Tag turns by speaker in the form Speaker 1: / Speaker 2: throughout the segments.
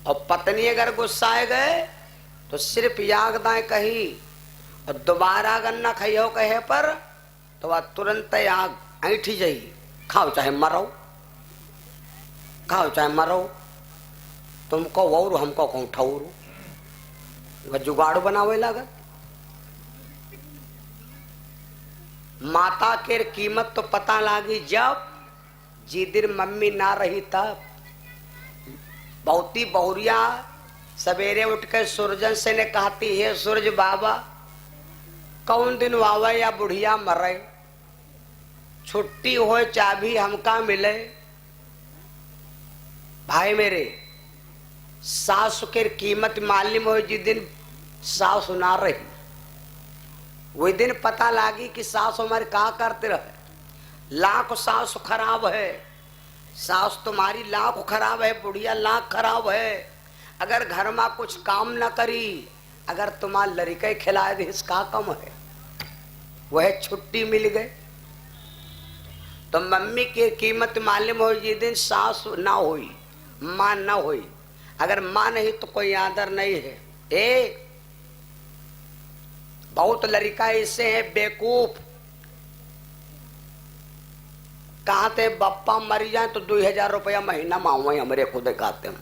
Speaker 1: और पत्नी अगर गुस्साए गए तो सिर्फ याग दाए कही और दोबारा अगर न खइयो कहे पर तो वह तुरंत आग ऐठी जाई। खाओ चाहे मरो, खाओ चाहे मरो, तुमको वौर हमको कहूँ ठौर। वह जुगाड़ बनावे लागत। माता के कीमत तो पता लागी जब जी दिन मम्मी ना रही तब। बहुती बहुरिया सवेरे उठ के सूरजन से ने कहती है, सूरज बाबा कौन दिन वावा या बुढ़िया मरे, छुट्टी हो चाबी हमका मिले। भाई मेरे सासु के कीमत मालूम हो जिस दिन सास ना रही, वही दिन पता लागी कि सास हमारे का करते रहे। लाख सास खराब है, सास तुम्हारी लाख खराब है, बुढ़िया लाख खराब है। अगर घर में कुछ काम न करी, अगर तुम्हारा लड़के खिलाए दे इसका कम है। वह छुट्टी मिल गए तो मम्मी की कीमत मालूम हो जिस दिन सास ना हुई, मां ना हुई। अगर मां नहीं तो कोई आदर नहीं है। बहुत लड़का इससे है बेवकूफ, कहते बप्पा मर जाए तो 2000 रुपया महीना मांगो हमारे खुद कहते हैं।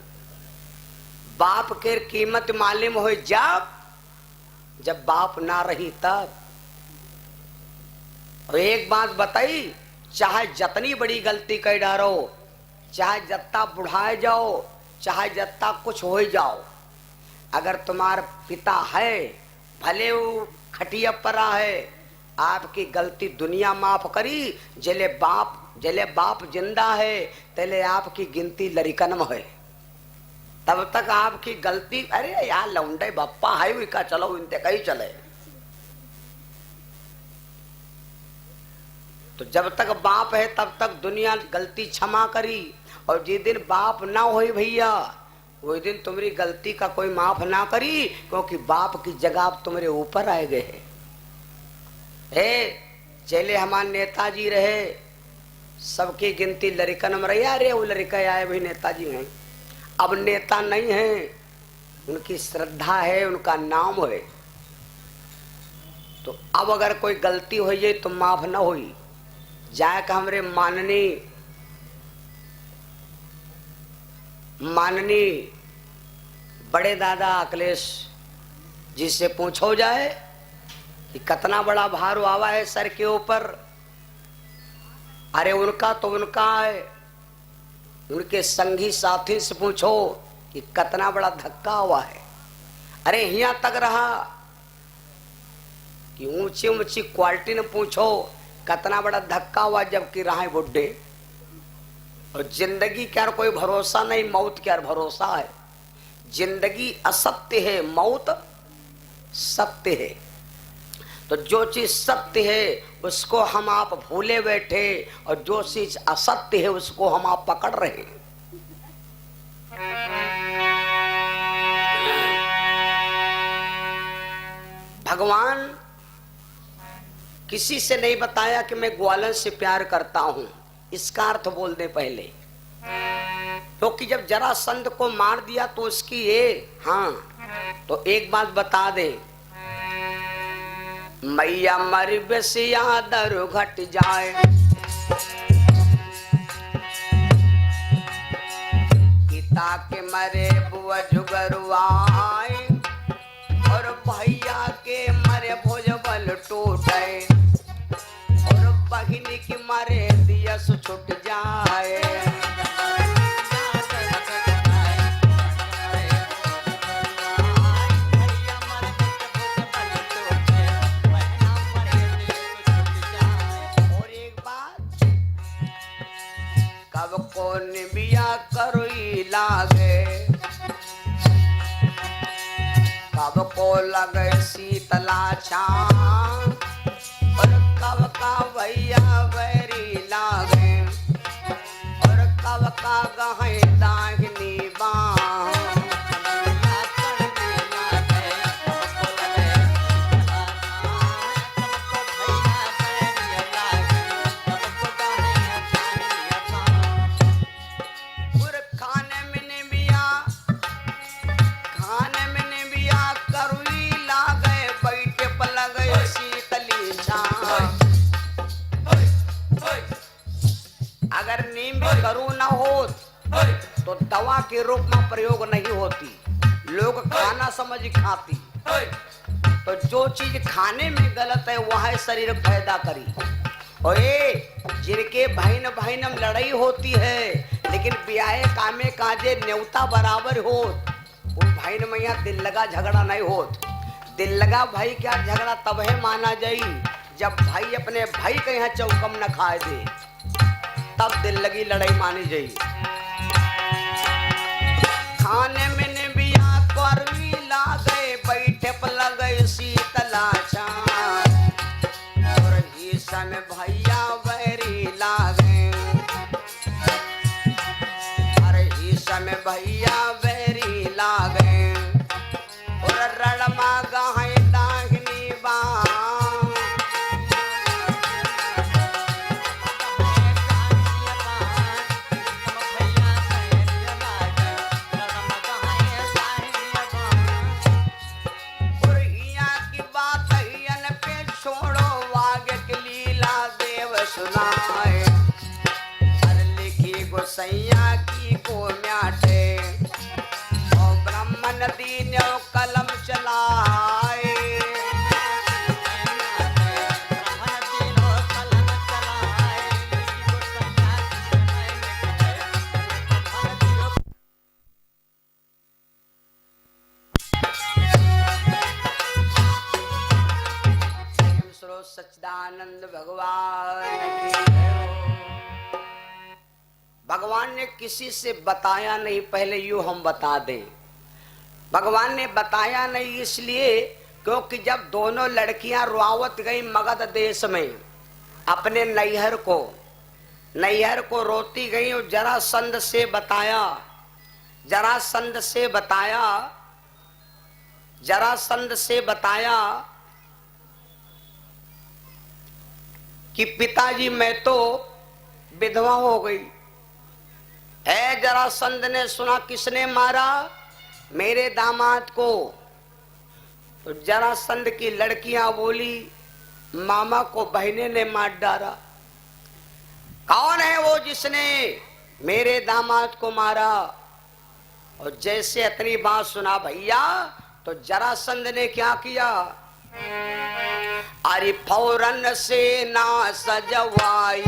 Speaker 1: बाप के कीमत मालूम हो जब बाप ना रही तब। और एक बात बताई, चाहे जतनी बड़ी गलती कर डारो, चाहे जत्ता बुढ़ाए जाओ, चाहे जत्ता कुछ हो जाओ, अगर तुम्हारा पिता है भले वो खटिया परा है, आपकी गलती दुनिया माफ करी। जले बाप जिंदा है तेले आपकी गिनती लड़कन में है। तब तक आपकी गलती, अरे यार लौंडे बप्पा है हुई का चलो इनते कहीं चले। तो जब तक बाप है तब तक दुनिया गलती क्षमा करी, और जिस दिन बाप ना हो भैया वही दिन तुम्हारी गलती का कोई माफ ना करी, क्योंकि बाप की जगह अब तुम्हारे ऊपर आए गए है। चले हमारे नेताजी रहे, सबकी गिनती लड़कन में रही। अरे वो लड़के आए भाई नेताजी हैं, अब नेता नहीं है, उनकी श्रद्धा है, उनका नाम है। तो अब अगर कोई गलती हो जाए तो माफ ना हुई जाए। हमरे माननी बड़े दादा अखिलेश जी से पूछो जाए कि कितना बड़ा भार आवा है सर के ऊपर। अरे उनका तो उनका है, उनके संगी साथी से पूछो कि कितना बड़ा धक्का हुआ है। अरे यहाँ तक रहा कि ऊंची ऊंची क्वालिटी ने पूछो कितना बड़ा धक्का हुआ, जबकि रहा बुढ़े। और जिंदगी क्या कोई भरोसा नहीं, मौत क्या भरोसा है। जिंदगी असत्य है, मौत सत्य है। तो जो चीज सत्य है उसको हम आप भूले बैठे, और जो चीज असत्य है उसको हम आप पकड़ रहे हैं। भगवान किसी से नहीं बताया कि मैं ग्वालन से प्यार करता हूं, इसका अर्थ बोल दे पहले। क्योंकि जब जरासंध को मार दिया तो उसकी ये तो एक बात बता दे, मैया मर बेसिया दर घट जाए, पिता के मरे बुआ जुगरुआए, और भैया के मरे भुजबल टूटे, और बहिनी की मरे दियस छूट जाए। और एक बात, कब को निबिया करोई लागे, कब को लगे शीतला छां, और कब का भैया बैरी लागे, और कब का गहे दाहिनी बां। खाने में निबिया के रूप में प्रयोग नहीं होती, लोग खाना समझ खाती। तो जो चीज खाने में गलत है वह शरीर पैदा करी। और जिनके बहन बहन में लड़ाई होती है लेकिन ब्याहे कामे काजे न्योता बराबर हो, वो बहन में यहाँ दिल लगा झगड़ा नहीं होत। दिल लगा भाई क्या झगड़ा तब है माना जाई जब भाई अपने भाई के यहाँ चौकम न खाए दे, तब दिल लगी लड़ाई मानी जाई। खाने में ने बिया करवी लागे बैठे पर लगे शीतला छान, और ही समय भैया बैरी लागे, अरे ही समय भैया बैरी लागे, और रणमा गहाई दाहिनी बाँ सुनाए, हर लिखी गोसैया की को म्याटे, और ब्राह्मण दीन कलम चलाए। सच्चिदानंद भगवान ने किसी से बताया नहीं, पहले यूं हम बता दें। भगवान ने बताया नहीं इसलिए क्योंकि जब दोनों लड़कियां रुआवत गई मगध देश में अपने नैहर को रोती गई, और जरासंध से बताया कि पिताजी मैं तो विधवा हो गई है। जरासंध ने सुना किसने मारा, मेरे दामाद को। तो जरासंध की लड़कियां बोली मामा को बहने ने मार डाला। कौन है वो जिसने मेरे दामाद को मारा? और जैसे इतनी बात सुना भैया, तो जरासंध ने क्या किया, अरे फौरन से ना सजवाई,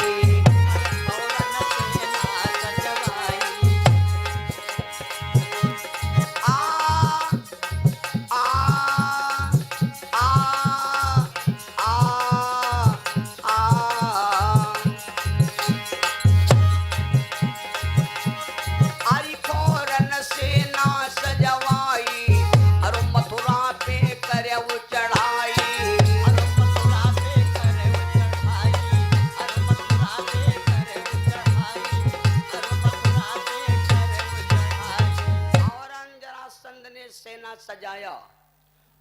Speaker 1: सजाया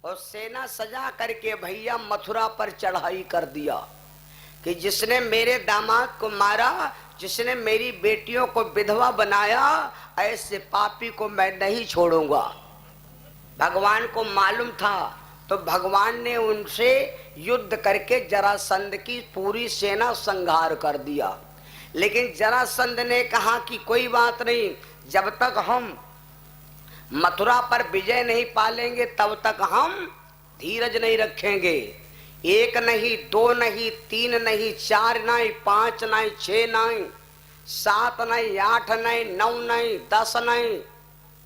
Speaker 1: और सेना सजा करके भैया मथुरा पर चढ़ाई कर दिया कि जिसने मेरे दामाद को मारा, जिसने मेरी बेटियों को विधवा बनाया, ऐसे पापी को मैं नहीं छोड़ूंगा। भगवान को मालूम था, तो भगवान ने उनसे युद्ध करके जरासंध की पूरी सेना संहार कर दिया। लेकिन जरासंध ने कहा कि कोई बात नहीं, जब तक हम मथुरा पर विजय नहीं पालेंगे तब तक हम धीरज नहीं रखेंगे। एक नहीं, दो नहीं, तीन नहीं, चार नहीं, पांच नहीं, छह नहीं, सात नहीं, आठ नहीं, नौ नहीं, 10 नहीं,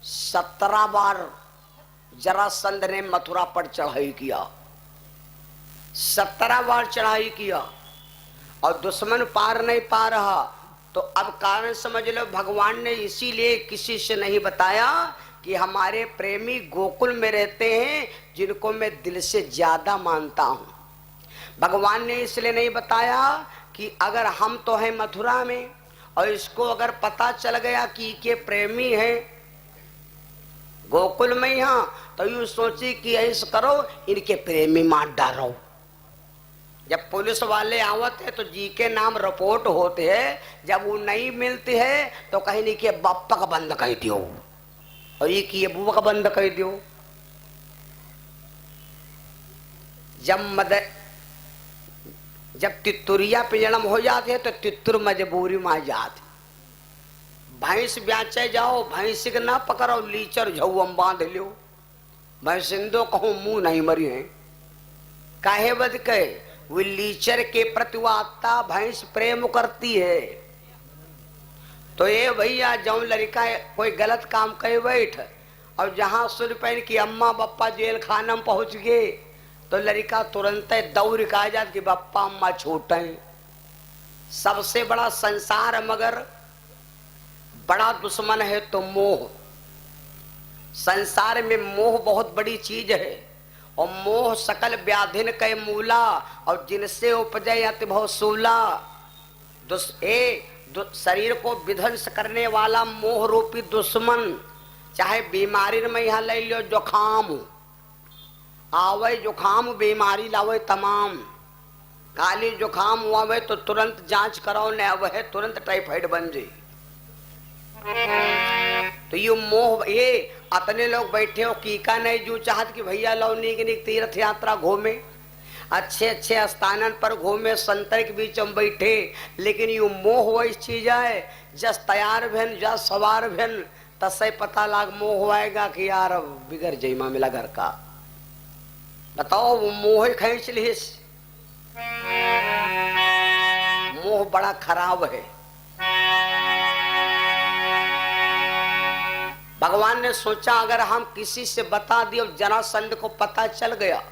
Speaker 1: 17 बार जरासंध ने मथुरा पर चढ़ाई किया। 17 बार चढ़ाई किया और दुश्मन पार नहीं पा रहा। तो अब कारण समझ लो, भगवान ने इसीलिए किसी से नहीं बताया कि हमारे प्रेमी गोकुल में रहते हैं जिनको मैं दिल से ज्यादा मानता हूं। भगवान ने इसलिए नहीं बताया कि अगर हम तो हैं मथुरा में और इसको अगर पता चल गया कि के प्रेमी हैं गोकुल में यहाँ, तो यूं सोची कि ऐसा करो इनके प्रेमी मार डालो। जब पुलिस वाले आवत है तो जी के नाम रिपोर्ट होते हैं, जब वो नहीं मिलते है तो कहीं नहीं कि बापा का बंद कर दियो और ये कि बुआ का बंद कर दियो। जब तितुरिया पे जन्म हो जाते हैं तो तितुर मजबूरी में आ जाते, भैंस ब्याचे जाओ, भैंस के ना पकड़ो, लीचर झौम बांध लो। भैंसिंदो कहूं मुंह नहीं मरी है, काहे बद कहे वो लीचर के प्रति आत्ता भैंस प्रेम करती है। तो ये भैया जौन लड़का कोई गलत काम करे बैठ और जहां सुन पैन की अम्मा बप्पा जेल खाना में पहुंच गए तो लड़का तुरंत दौड़ का आ जात कि बप्पा अम्मा छोटे। सबसे बड़ा संसार मगर बड़ा दुश्मन है तो मोह। संसार में मोह बहुत बड़ी चीज है और मोह सकल व्याधिन के मूला और जिनसे उपजे अति भवसूला। शरीर को विध्वंस करने वाला मोह रूपी दुश्मन, चाहे बीमारी में यहाँ ले लो, जुखाम आवे, जुखाम बीमारी लावे तमाम। काली जुखाम हुआ तो तुरंत जांच कराओ, न आवे तुरंत टाइफाइड बन जाए। तो ये मोह, ये अतने लोग बैठे हो कीका नहीं जो चाहत कि भैया लो निक निक तीर्थ यात्रा घूमे, अच्छे अच्छे स्थानन पर घूमे, संतर के बीच में बैठे, लेकिन ये मोह वही चीज है जस तैयार भेन जस सवार भेन तसे पता लाग मोह आएगा कि यार बिगड़ जईमा मिला घर का। बताओ वो मोह खींच लिस। मोह बड़ा खराब है। भगवान ने सोचा अगर हम किसी से बता दिए जरासंध को पता चल गया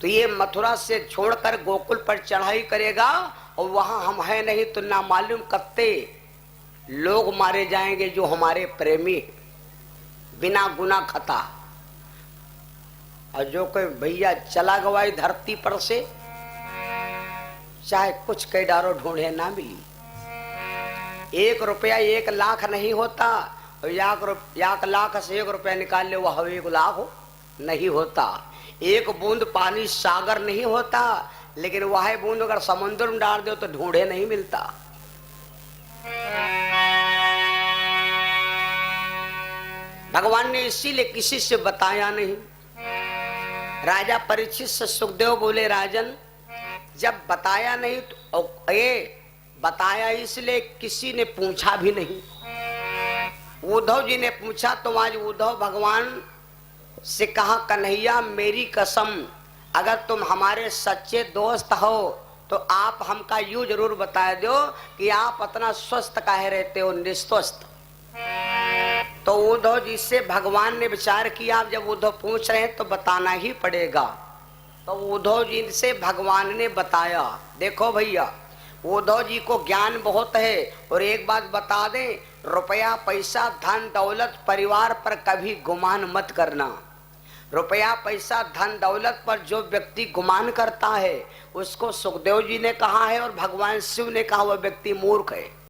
Speaker 1: तो ये मथुरा से छोड़कर गोकुल पर चढ़ाई करेगा और वहां हम है नहीं तो ना मालूम कत्ते लोग मारे जाएंगे जो हमारे प्रेमी बिना गुना खता। और जो कोई भैया चला गवाई धरती पर से, चाहे कुछ कई डारो ढूंढे ना मिली। 1 रुपया 1 लाख नहीं होता और 1 लाख से 1 रुपया निकाल ले वह 1 लाख हो नहीं होता। 1 बूंद पानी सागर नहीं होता, लेकिन वह बूंद अगर समुद्र में डाल दो तो ढूंढे नहीं मिलता। भगवान ने इसीलिए किसी से बताया नहीं। राजा परीक्षित से सुखदेव बोले राजन जब बताया नहीं तो ये बताया इसलिए किसी ने पूछा भी नहीं। उद्धव जी ने पूछा तो आज उद्धव भगवान से कहा कन्हैया मेरी कसम अगर तुम हमारे सच्चे दोस्त हो तो आप हमका यूं जरूर बता दो कि आप इतना स्वस्थ काहे रहते हो निस्वस्थ। तो उद्धव जी से भगवान ने विचार किया जब उद्धव पूछ रहे हैं तो बताना ही पड़ेगा। तो उद्धव जी से भगवान ने बताया। देखो भैया उद्धव जी को ज्ञान बहुत है और एक बात बता दें, रुपया पैसा धन दौलत परिवार पर कभी गुमान मत करना। रुपया पैसा धन दौलत पर जो व्यक्ति गुमान करता है उसको सुखदेव जी ने कहा है और भगवान शिव ने कहा वह व्यक्ति मूर्ख है।